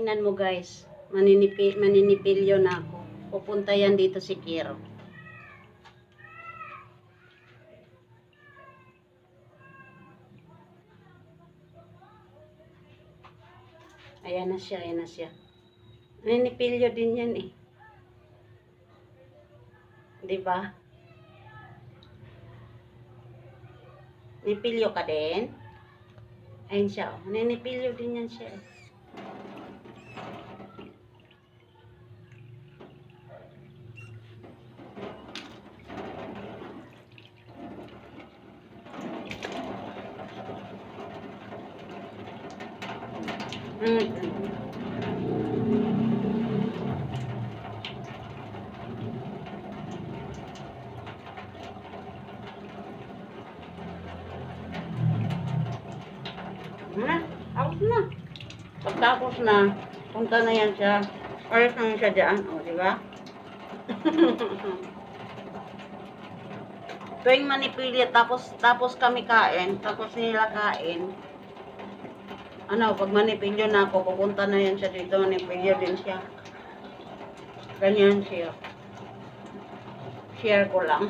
Tingnan mo guys, maninipilyo na ako. Pupunta yan dito si Kiro. Ayan na siya, ayan na siya. Maninipilyo din yan eh. Diba? Nipilyo ka din? Ayun siya, oh. Maninipilyo din yan siya eh. Out na. Pagtapos na, punta na yan siya. Oras na siya dyan. O, diba? Tuwing manipilyo, tapos kami kain, tapos nila kain. Ano, pag manipilyo na ako, pupunta na yan siya dito, manipilyo din siya. Ganyan siya. Share ko lang.